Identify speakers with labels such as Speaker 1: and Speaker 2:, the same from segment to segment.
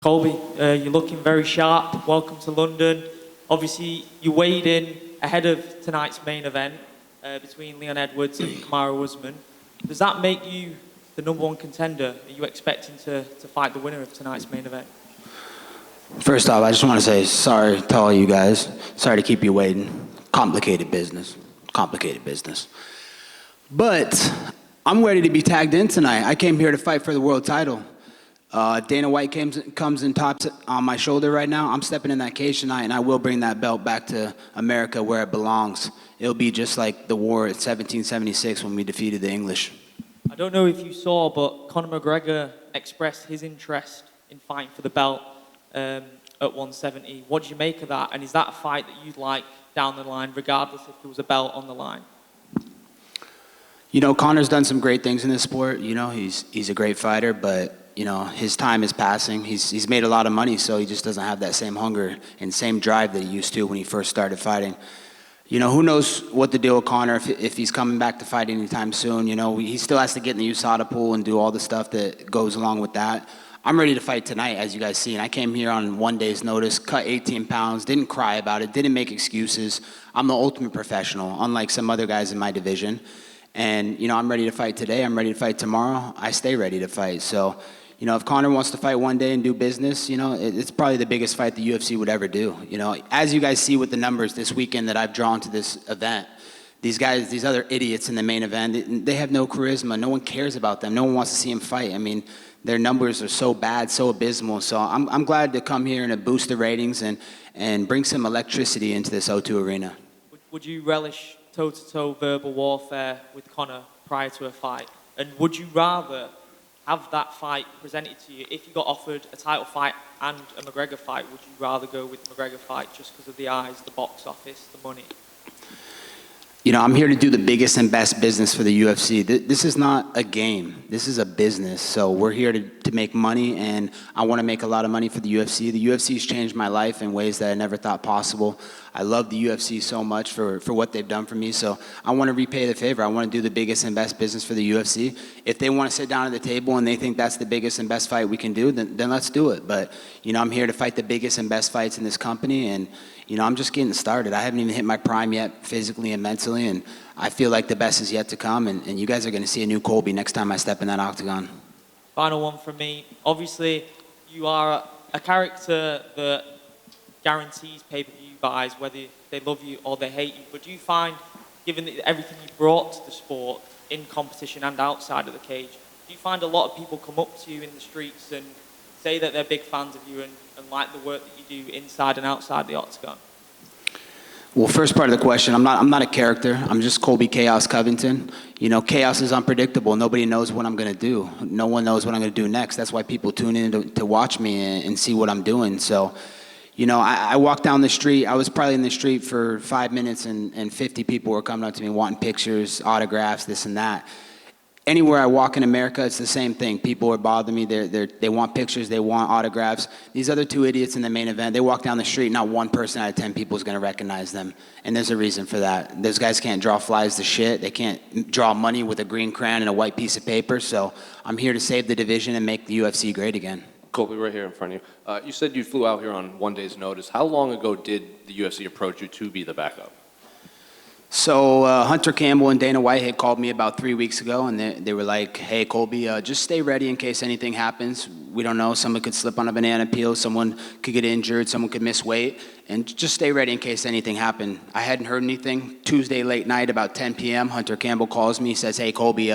Speaker 1: Colby, you're looking very sharp. Welcome to London. Obviously, you weighed in ahead of tonight's main event between Leon Edwards and Kamaru Usman. Does that make you the #1 contender? Are you expecting to fight the winner of tonight's main event?
Speaker 2: First off, I just want to say sorry to all you guys. Sorry to keep you waiting. Complicated business. Complicated business. But I'm ready to be tagged in tonight. I came here to fight for the world title. Dana White comes and tops on my shoulder right now. I'm stepping in that cage tonight, and I will bring that belt back to America where it belongs. It'll be just like the war at 1776 when we defeated the English.
Speaker 1: I don't know if you saw, but Conor McGregor expressed his interest in fighting for the belt at 170. What do you make of that? And is that a fight that you'd like down the line, regardless if there was a belt on the line?
Speaker 2: You know, Conor's done some great things in this sport. You know, he's a great fighter, but you know, his time is passing. He's made a lot of money, so he just doesn't have that same hunger and same drive that he used to when he first started fighting. You know, who knows what the deal with Conor, if he's coming back to fight anytime soon. You know, he still has to get in the USADA pool and do all the stuff that goes along with that. I'm ready to fight tonight, as you guys see. And I came here on 1 day's notice, cut 18 pounds, didn't cry about it, didn't make excuses. I'm the ultimate professional, unlike some other guys in my division. And, you know, I'm ready to fight today. I'm ready to fight tomorrow. I stay ready to fight. So, you know, if Conor wants to fight one day and do business, you know, it's probably the biggest fight the UFC would ever do. You know, as you guys see with the numbers this weekend that I've drawn to this event, these guys, these other idiots in the main event, they have no charisma. No one cares about them. No one wants to see them fight. I mean, their numbers are so bad, so abysmal. So I'm glad to come here and to boost the ratings and bring some electricity into this O2 arena.
Speaker 1: Would you relish toe-to-toe verbal warfare with Conor prior to a fight? And would you rather have that fight presented to you? If you got offered a title fight and a McGregor fight, would you rather go with the McGregor fight just because of the eyes, the box office, the money?
Speaker 2: You know, I'm here to do the biggest and best business for the UFC. This is not a game. This is a business. So we're here to make money, and I want to make a lot of money for the UFC. The UFC's changed my life in ways that I never thought possible. I love the UFC so much for what they've done for me. So I want to repay the favor. I want to do the biggest and best business for the UFC. If they want to sit down at the table and they think that's the biggest and best fight we can do, then let's do it. But, you know, I'm here to fight the biggest and best fights in this company, and you know, I'm just getting started. I haven't even hit my prime yet, physically and mentally, and I feel like the best is yet to come, and you guys are going to see a new Colby next time I step in that octagon.
Speaker 1: Final one from me. Obviously, you are a character that guarantees pay-per-view buys, whether they love you or they hate you. But do you find, given everything you brought to the sport, in competition and outside of the cage, do you find a lot of people come up to you in the streets and say that they're big fans of you and like the work that you do inside and outside the octagon?
Speaker 2: Well, first part of the question, I'm not a character. I'm just Colby Chaos Covington. You know, chaos is unpredictable. Nobody knows what I'm going to do. No one knows what I'm going to do next. That's why people tune in to watch me and see what I'm doing. So, you know, I walked down the street. I was probably in the street for 5 minutes, and 50 people were coming up to me wanting pictures, autographs, this and that. Anywhere I walk in America, it's the same thing. People are bothering me. They want pictures. They want autographs. These other two idiots in the main event, they walk down the street, not one person out of 10 people is going to recognize them. And there's a reason for that. Those guys can't draw flies to shit. They can't draw money with a green crayon and a white piece of paper. So I'm here to save the division and make the UFC great again.
Speaker 3: Colby, right here in front of you. You said you flew out here on 1 day's notice. How long ago did the UFC approach you to be the backup?
Speaker 2: So Hunter Campbell and Dana White had called me about 3 weeks ago, and they were like, hey, Colby, just stay ready in case anything happens. We don't know. Someone could slip on a banana peel. Someone could get injured. Someone could miss weight. And just stay ready in case anything happened. I hadn't heard anything. Tuesday late night, about 10 p.m., Hunter Campbell calls me. He says, hey, Colby,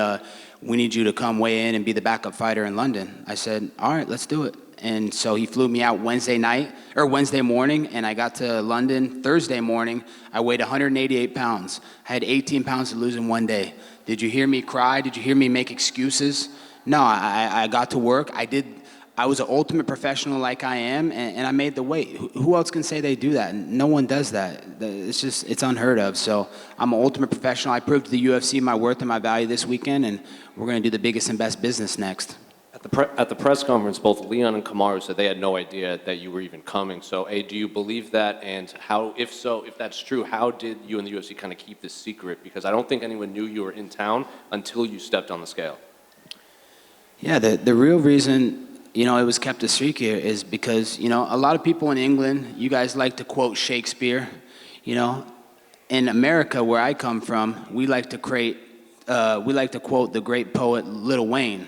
Speaker 2: we need you to come weigh in and be the backup fighter in London. I said, all right, let's do it. And so he flew me out Wednesday morning, and I got to London Thursday morning. I weighed 188 pounds. I had 18 pounds to lose in 1 day. Did you hear me cry? Did you hear me make excuses? No, I got to work. I was an ultimate professional like I am, and I made the weight. Who else can say they do that? No one does that. It's unheard of. So I'm an ultimate professional. I proved to the UFC my worth and my value this weekend, and we're going to do the biggest and best business next.
Speaker 3: At the press conference, both Leon and Kamaru said they had no idea that you were even coming. So, A, do you believe that? And how, if so, if that's true, how did you and the UFC kind of keep this secret? Because I don't think anyone knew you were in town until you stepped on the scale.
Speaker 2: Yeah, the real reason it was kept a secret here is because, a lot of people in England, you guys like to quote Shakespeare, In America, where I come from, we like to quote the great poet Lil Wayne.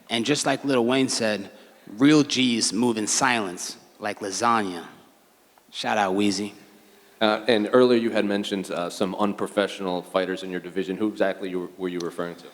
Speaker 2: And just like Lil Wayne said, real G's move in silence, like lasagna. Shout out, Wheezy.
Speaker 3: And earlier you had mentioned some unprofessional fighters in your division. Who exactly were you referring to?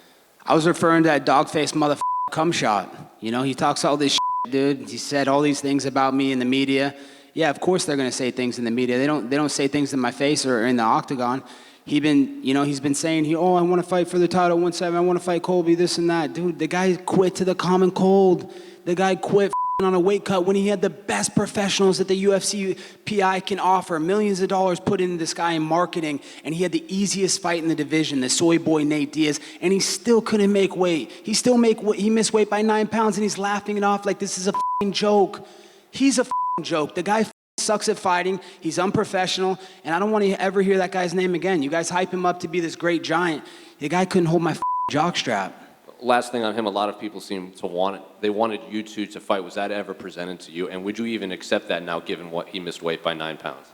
Speaker 2: I was referring to that dog-faced motherfucker cum shot. He talks all this shit, dude. He said all these things about me in the media. Yeah, of course they're gonna say things in the media. They don't say things in my face or in the octagon. He's been saying, I want to fight for the title, 170, I want to fight Colby, this and that. Dude, the guy quit to the common cold. The guy quit on a weight cut when he had the best professionals that the UFC PI can offer. Millions of dollars put into this guy in marketing, and he had the easiest fight in the division, the soy boy Nate Diaz, and he still couldn't make weight. He missed weight by 9 pounds, and he's laughing it off like this is a joke. He's a joke. The guy sucks at fighting. He's unprofessional, and I don't want to ever hear that guy's name again. You guys hype him up to be this great giant. The guy couldn't hold my jockstrap.
Speaker 3: Last thing on him, a lot of people seem to want it. They wanted you two to fight. Was that ever presented to you? And would you even accept that now, given what he missed weight by 9 pounds?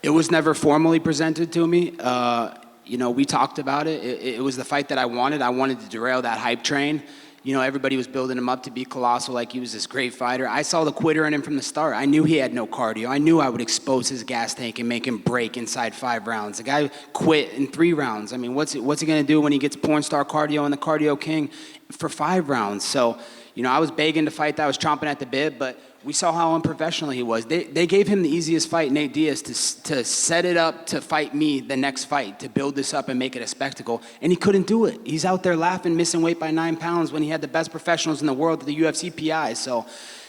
Speaker 2: It was never formally presented to me. We talked about it. It was the fight that I wanted. I wanted to derail that hype train. Everybody was building him up to be colossal, like he was this great fighter. I saw the quitter in him from the start. I knew he had no cardio. I knew I would expose his gas tank and make him break inside 5 rounds. The guy quit in 3 rounds. I mean, what's he going to do when he gets porn star cardio and the cardio king for 5 rounds? So, I was begging to fight that. I was chomping at the bit, but we saw how unprofessional he was. They gave him the easiest fight, Nate Diaz, to set it up to fight me the next fight, to build this up and make it a spectacle, and he couldn't do it. He's out there laughing, missing weight by 9 pounds when he had the best professionals in the world, the UFC PI. So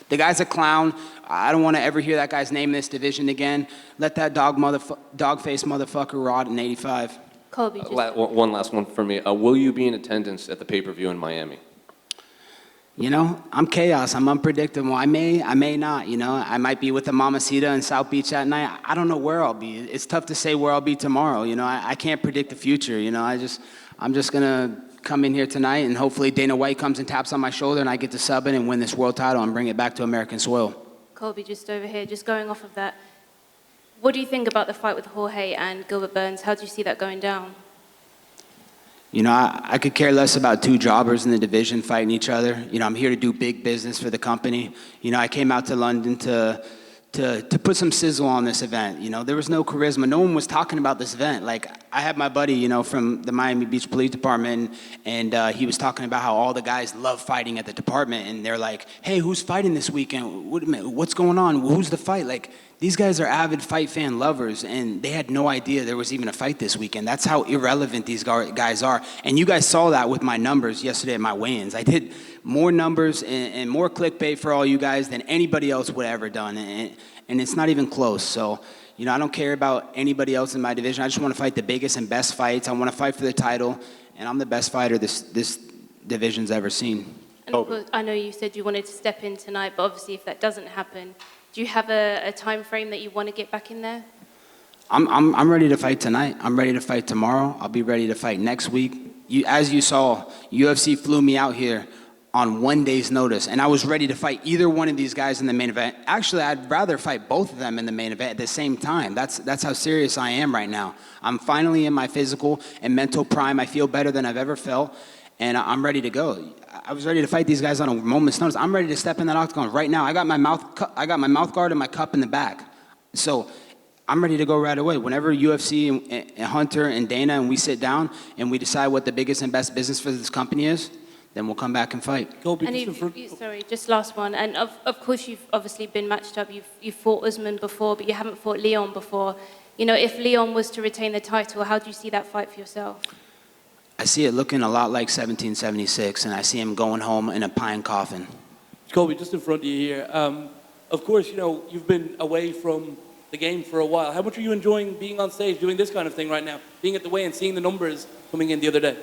Speaker 2: the guy's a clown. I don't want to ever hear that guy's name in this division again. Let that dog-faced motherfucker rot in 85.
Speaker 4: Colby,
Speaker 3: one last one for me. Will you be in attendance at the pay-per-view in Miami?
Speaker 2: I'm chaos. I'm unpredictable. I may not. I might be with the Mamacita in South Beach that night. I don't know where I'll be. It's tough to say where I'll be tomorrow. I can't predict the future. I'm just gonna come in here tonight, and hopefully Dana White comes and taps on my shoulder, and I get to sub in and win this world title and bring it back to American soil.
Speaker 4: Colby, just over here, just going off of that. What do you think about the fight with Jorge and Gilbert Burns? How do you see that going down?
Speaker 2: I could care less about 2 jobbers in the division fighting each other. I'm here to do big business for the company. I came out to London to put some sizzle on this event. There was no charisma. No one was talking about this event. Like, I had my buddy, from the Miami Beach Police Department, and he was talking about how all the guys love fighting at the department, and they're like, hey, who's fighting this weekend? What's going on? Who's the fight? Like, these guys are avid fight fan lovers, and they had no idea there was even a fight this weekend. That's how irrelevant these guys are. And you guys saw that with my numbers yesterday at my weigh-ins. I did more numbers and more clickbait for all you guys than anybody else would have ever done. And it's not even close. So, I don't care about anybody else in my division. I just want to fight the biggest and best fights. I want to fight for the title, and I'm the best fighter this division's ever seen.
Speaker 4: And of course, I know you said you wanted to step in tonight, but obviously if that doesn't happen, do you have a time frame that you want to get back in there?
Speaker 2: I'm ready to fight tonight. I'm ready to fight tomorrow. I'll be ready to fight next week. As you saw, UFC flew me out here on 1 day's notice, and I was ready to fight either one of these guys in the main event. Actually, I'd rather fight both of them in the main event at the same time. That's how serious I am right now. I'm finally in my physical and mental prime. I feel better than I've ever felt, and I'm ready to go. I was ready to fight these guys on a moment's notice. I'm ready to step in that octagon right now. I got my mouth guard and my cup in the back. So I'm ready to go right away. Whenever UFC and Hunter and Dana and we sit down and we decide what the biggest and best business for this company is, then we'll come back and fight.
Speaker 4: Colby, sorry, just last one. And of course, you've obviously been matched up. You've fought Usman before, but you haven't fought Leon before. If Leon was to retain the title, how do you see that fight for yourself?
Speaker 2: I see it looking a lot like 1776, and I see him going home in a pine coffin.
Speaker 5: Colby, just in front of you here. Of course, you've been away from the game for a while. How much are you enjoying being on stage, doing this kind of thing right now? Being at the weigh and seeing the numbers coming in the other day?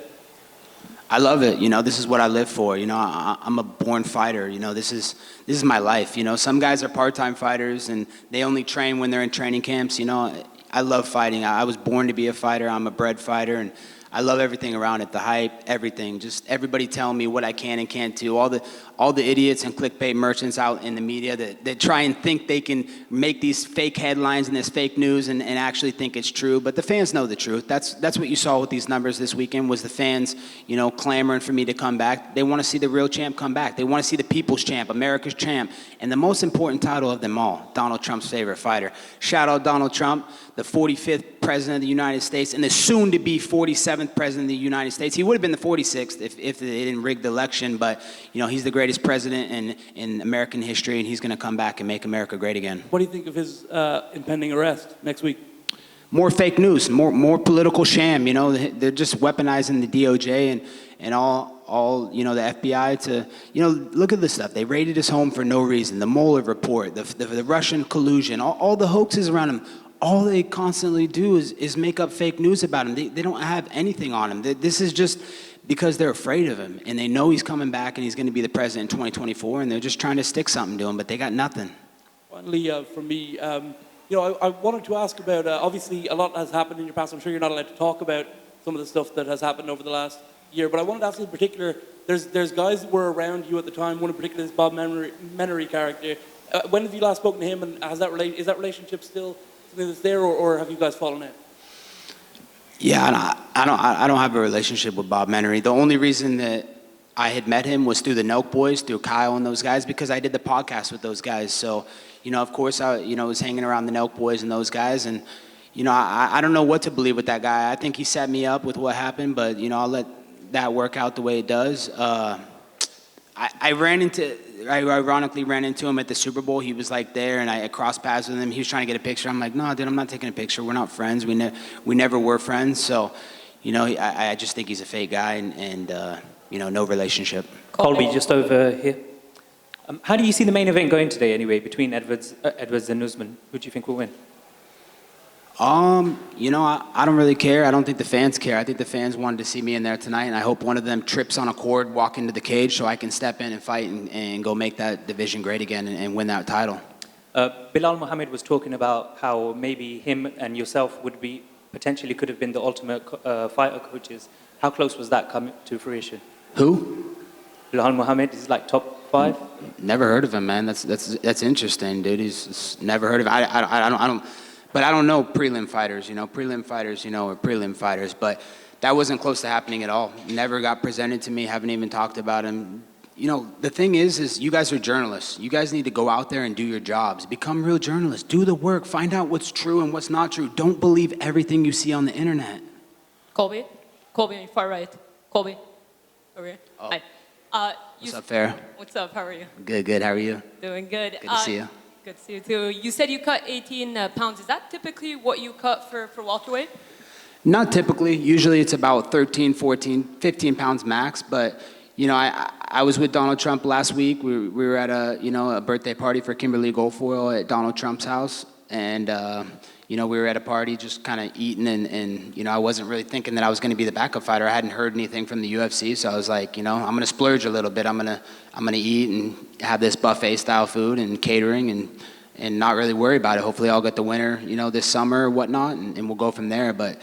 Speaker 2: I love it. This is what I live for. I'm a born fighter. This is my life. Some guys are part-time fighters, and they only train when they're in training camps. I love fighting. I was born to be a fighter. I'm a bred fighter, and I love everything around it, the hype, everything. Just everybody telling me what I can and can't do. All the idiots and clickbait merchants out in the media that try and think they can make these fake headlines and this fake news and actually think it's true. But the fans know the truth. That's what you saw with these numbers this weekend was the fans, you know, clamoring for me to come back. They want to see the real champ come back. They want to see the people's champ, America's champ, and the most important title of them all, Donald Trump's favorite fighter. Shout out Donald Trump, the 45th president of the United States and the soon-to-be 47th president of the United States. He would have been the 46th if they didn't rig the election, but, you know, he's the greatest president in American history, and he's going to come back and make America great again.
Speaker 5: What do you think of his impending arrest next week?
Speaker 2: More fake news, more political sham. You know, they're just weaponizing the DOJ and all you know, the FBI to, you know, look at this stuff. They raided his home for no reason. The Mueller report, the Russian collusion, all the hoaxes around him. All they constantly do is make up fake news about him. They don't have anything on him. This is just because they're afraid of him, and they know he's coming back and he's going to be the president in 2024, and they're just trying to stick something to him, but they got nothing.
Speaker 5: Finally, for me, you know, I wanted to ask about, obviously a lot has happened in your past. I'm sure you're not allowed to talk about some of the stuff that has happened over the last year, but I wanted to ask you in particular, there's guys that were around you at the time, one in particular is Bob Menery character. When have you last spoken to him, and is that relationship still something that's there, or have you guys fallen out?
Speaker 2: Yeah, I don't have a relationship with Bob Menery. The only reason that I had met him was through the Nelk boys, through Kyle and those guys, because I did the podcast with those guys. So, you know, of course, I was hanging around the Nelk boys and those guys, and, you know, I don't know what to believe with that guy. I think he set me up with what happened, but, you know, I'll let that work out the way it does. I ironically ran into him at the Super Bowl. He was like there, and I crossed paths with him. He was trying to get a picture. I'm like, no, dude, I'm not taking a picture. We're not friends. We never were friends. So, you know, I just think he's a fake guy, and you know, no relationship.
Speaker 6: Colby, just over here. How do you see the main event going today, anyway, between Edwards and Usman? Who do you think will win?
Speaker 2: You know, I don't really care. I don't think the fans care. I think the fans wanted to see me in there tonight, and I hope one of them trips on a cord, walk into the cage, so I can step in and fight and go make that division great again and win that title.
Speaker 6: Bilal Muhammad was talking about how maybe him and yourself potentially could have been the ultimate fighter coaches. How close was that coming to fruition?
Speaker 2: Who?
Speaker 6: Bilal Muhammad is like top 5.
Speaker 2: Never heard of him, man. That's interesting, dude. He's never heard of him. I don't. But I don't know prelim fighters, you know. Prelim fighters, you know, are prelim fighters. But that wasn't close to happening at all. Never got presented to me. Haven't even talked about him. You know, the thing is you guys are journalists. You guys need to go out there and do your jobs. Become real journalists. Do the work. Find out what's true and what's not true. Don't believe everything you see on the internet.
Speaker 7: Colby, on your far right. Colby, over here.
Speaker 2: Oh.
Speaker 7: Hi.
Speaker 2: What's up, Farrah?
Speaker 7: What's up? How are you?
Speaker 2: Good. How are you?
Speaker 7: Doing good.
Speaker 2: Good to see you.
Speaker 7: Good to see you too. You said you cut 18 pounds. Is that typically what you cut for welterweight?
Speaker 2: Not typically. Usually it's about 13, 14, 15 pounds max. But, you know, I was with Donald Trump last week. We were at a birthday party for Kimberly Guilfoyle at Donald Trump's house. And, you know, we were at a party just kind of eating. And, you know, I wasn't really thinking that I was going to be the backup fighter. I hadn't heard anything from the UFC. So I was like, you know, I'm going to splurge a little bit. I'm going to eat and have this buffet style food and catering and not really worry about it. Hopefully I'll get the winner, you know, this summer or whatnot, and we'll go from there. But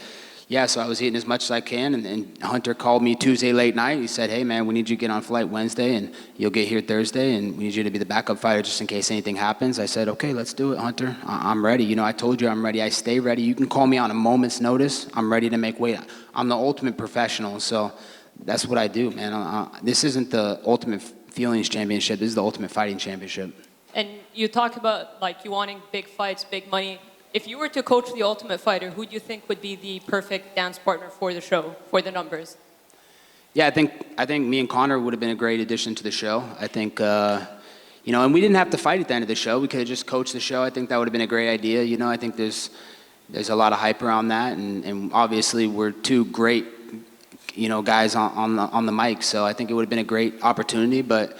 Speaker 2: yeah, so I was eating as much as I can, and Hunter called me Tuesday late night. He said, hey man, we need you to get on flight Wednesday, and you'll get here Thursday, and we need you to be the backup fighter just in case anything happens. I said, okay, let's do it, Hunter. I'm ready. You know, I told you I'm ready. I stay ready. You can call me on a moment's notice. I'm ready to make weight. I'm the ultimate professional, so that's what I do, man. This isn't the Ultimate Feelings Championship. This is the Ultimate Fighting Championship.
Speaker 7: And you talk about like you wanting big fights, big money. If you were to coach the Ultimate Fighter, who do you think would be the perfect dance partner for the show, for the numbers?
Speaker 2: Yeah, I think me and Conor would have been a great addition to the show. I think, you know, and we didn't have to fight at the end of the show. We could have just coached the show. I think that would have been a great idea. You know, I think there's a lot of hype around that, and obviously we're two great, you know, guys on the mic. So I think it would have been a great opportunity. But,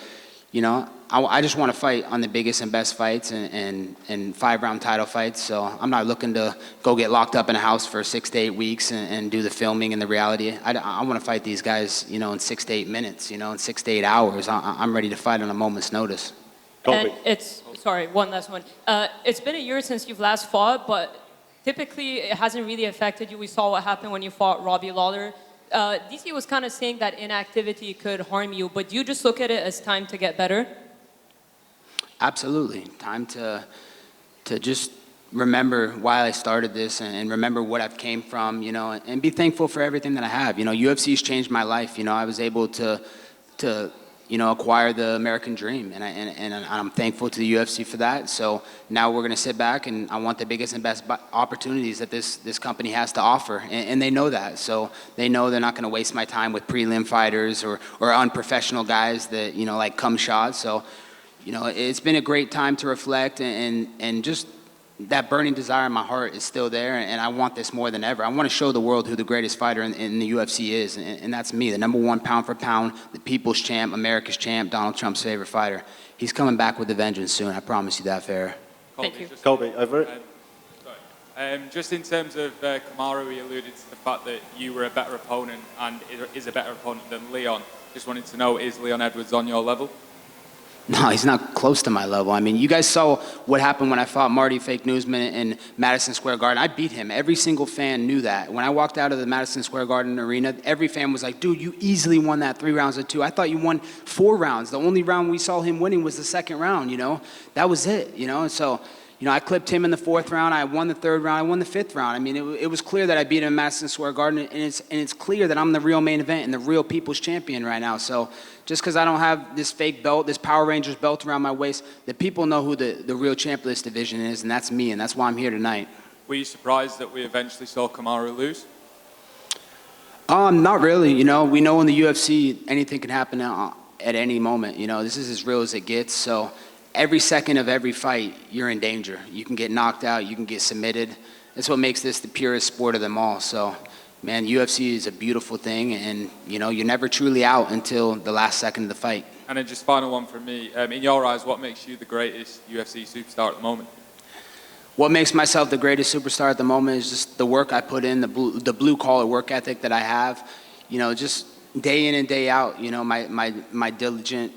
Speaker 2: you know, I just want to fight on the biggest and best fights and 5-round title fights. So I'm not looking to go get locked up in a house for 6 to 8 weeks and do the filming and the reality. I want to fight these guys, you know, in 6 to 8 minutes, you know, in 6 to 8 hours. I'm ready to fight on a moment's notice.
Speaker 7: And one last one. It's been a year since you've last fought, but typically it hasn't really affected you. We saw what happened when you fought Robbie Lawler. DC was kind of saying that inactivity could harm you, but do you just look at it as time to get better?
Speaker 2: Absolutely. Time to just remember why I started this and remember what I've came from, and be thankful for everything that I have. UFC's changed my life. I was able to acquire the American dream, and I'm thankful to the UFC for that. So now we're going to sit back, and I want the biggest and best opportunities that this company has to offer, and they know that. So they know they're not going to waste my time with prelim fighters or unprofessional guys that like Khamzat. So it's been a great time to reflect, and just that burning desire in my heart is still there, and I want this more than ever. I want to show the world who the greatest fighter in the UFC is, and that's me, the #1 pound for pound, the people's champ, America's champ, Donald Trump's favorite fighter. He's coming back with a vengeance soon, I promise you that, Farrah.
Speaker 7: Thank you.
Speaker 8: Colby, over it.
Speaker 9: Just in terms of Kamaru, he alluded to the fact that you were a better opponent and is a better opponent than Leon. Just wanted to know, is Leon Edwards on your level?
Speaker 2: No, he's not close to my level. I mean, you guys saw what happened when I fought Marty Fake Newsman in Madison Square Garden. I beat him. Every single fan knew that. When I walked out of the Madison Square Garden arena, every fan was like, dude, you easily won that 3 rounds to 2. I thought you won 4 rounds. The only round we saw him winning was the second round, That was it, And so, I clipped him in the 4th round. I won the 3rd round. I won the 5th round. I mean, it was clear that I beat him in Madison Square Garden, and it's clear that I'm the real main event and the real people's champion right now. So just because I don't have this fake belt, this Power Rangers belt around my waist, the people know who the real champ of this division is, and that's me, and that's why I'm here tonight.
Speaker 9: Were you surprised that we eventually saw Kamaru lose?
Speaker 2: Not really. We know in the UFC anything can happen at any moment. This is as real as it gets. So every second of every fight, you're in danger. You can get knocked out. You can get submitted. That's what makes this the purest sport of them all. So, man, UFC is a beautiful thing, and, you're never truly out until the last second of the fight.
Speaker 9: And then just final one from me. In your eyes, what makes you the greatest UFC superstar at the moment?
Speaker 2: What makes myself the greatest superstar at the moment is just the work I put in, the blue-collar work ethic that I have. Just day in and day out, my diligent,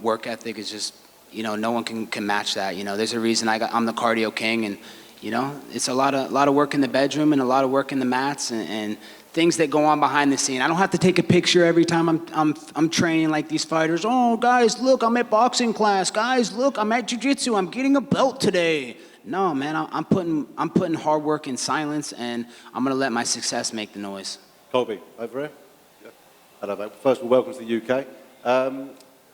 Speaker 2: work ethic is just, no one can match that. There's a reason I'm the cardio king, and it's a lot of work in the bedroom and a lot of work in the mats and things that go on behind the scene. I don't have to take a picture every time I'm training like these fighters. Oh, guys, look, I'm at boxing class. Guys, look, I'm at jiu-jitsu. I'm getting a belt today. No, man, I'm putting hard work in silence, and I'm gonna let my success make the noise.
Speaker 8: Colby, over here. Yeah. Hello, mate. First of all, welcome to the UK.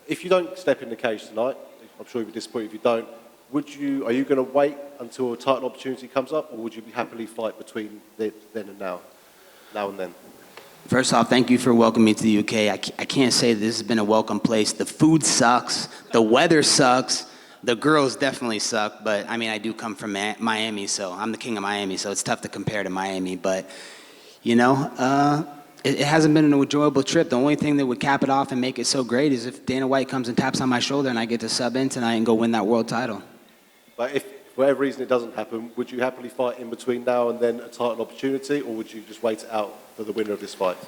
Speaker 8: If you don't step in the cage tonight, I'm sure you'll be disappointed if you don't. Are you going to wait until a title opportunity comes up, or would you happily fight between then and now and then?
Speaker 2: First off, thank you for welcoming me to the UK. I can't say this has been a welcome place. The food sucks. The weather sucks. The girls definitely suck. But, I mean, I do come from Miami, so I'm the king of Miami, so it's tough to compare to Miami. But, it hasn't been an enjoyable trip. The only thing that would cap it off and make it so great is if Dana White comes and taps on my shoulder and I get to sub in tonight and go win that world title.
Speaker 8: But if for whatever reason it doesn't happen, would you happily fight in between now and then a title opportunity, or would you just wait it out for the winner of this fight?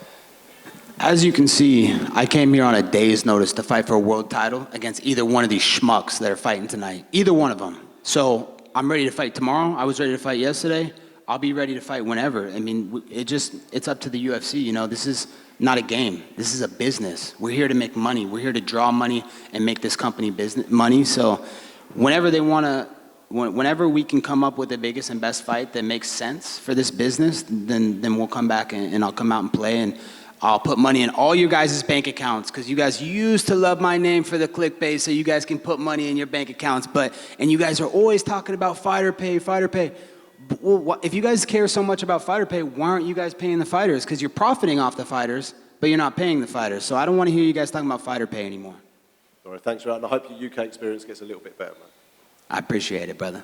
Speaker 2: As you can see, I came here on a day's notice to fight for a world title against either one of these schmucks that are fighting tonight. Either one of them. So I'm ready to fight tomorrow. I was ready to fight yesterday. I'll be ready to fight whenever. I mean, it's up to the UFC. This is not a game. This is a business. We're here to make money. We're here to draw money and make this company business money. So whenever we can come up with the biggest and best fight that makes sense for this business, then we'll come back and I'll come out and play, and I'll put money in all your guys' bank accounts, because you guys used to love my name for the clickbait so you guys can put money in your bank accounts. And you guys are always talking about fighter pay. Well, if you guys care so much about fighter pay, why aren't you guys paying the fighters? Because you're profiting off the fighters, but you're not paying the fighters. So I don't want to hear you guys talking about fighter pay anymore.
Speaker 8: All right, thanks for that, and I hope your UK experience gets a little bit better, man.
Speaker 2: I appreciate it, brother.